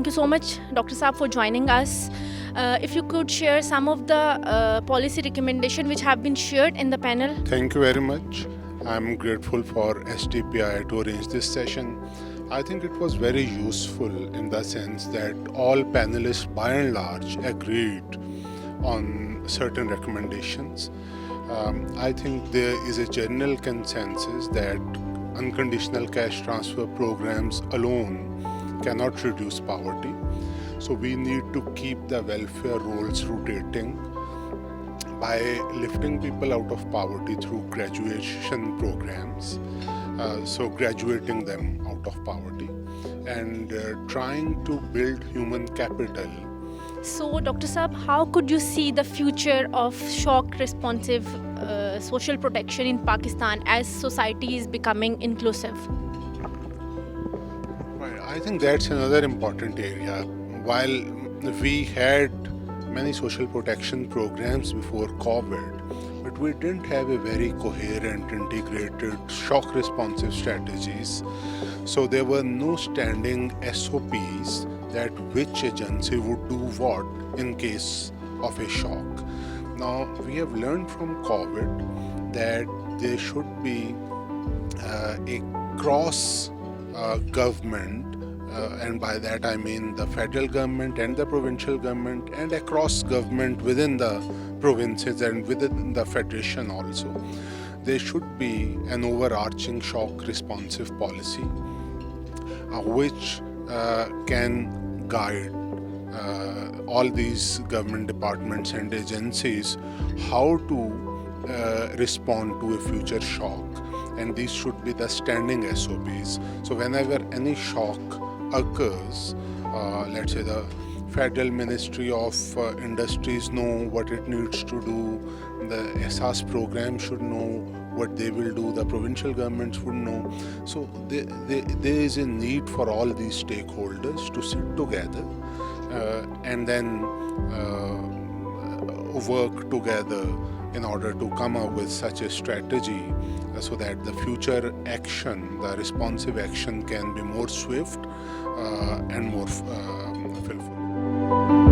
Thank you so much, Dr. Saab, for joining us. If you could share some of the policy recommendations which have been shared in the panel. Thank you very much. I'm grateful for STPI to arrange this session. I think it was very useful in the sense that all panelists by and large agreed on certain recommendations. I think there is a general consensus that unconditional cash transfer programs alone cannot reduce poverty. So we need to keep the welfare rolls rotating by lifting people out of poverty through graduation programs, so graduating them out of poverty, and trying to build human capital. So, Dr. Saab, how could you see the future of shock responsive social protection in Pakistan as society is becoming inclusive? Right, I think that's another important area. While we had many social protection programs before COVID, but we didn't have a very coherent, integrated, shock responsive strategies. So there were no standing SOPs that which agency would do what in case of a shock. Now, we have learned from COVID that there should be a cross government, and by that I mean the federal government and the provincial government and across government within the provinces and within the federation also. There should be an overarching shock responsive policy which can guide all these government departments and agencies how to respond to a future shock, and these should be the standing SOPs. So whenever any shock occurs, let's say the Federal Ministry of Industries know what it needs to do, the SAS program should know what they will do, the provincial governments would know. So there is a need for all these stakeholders to sit together and then work together in order to come up with such a strategy so that the future action, the responsive action can be more swift and more fulfilling.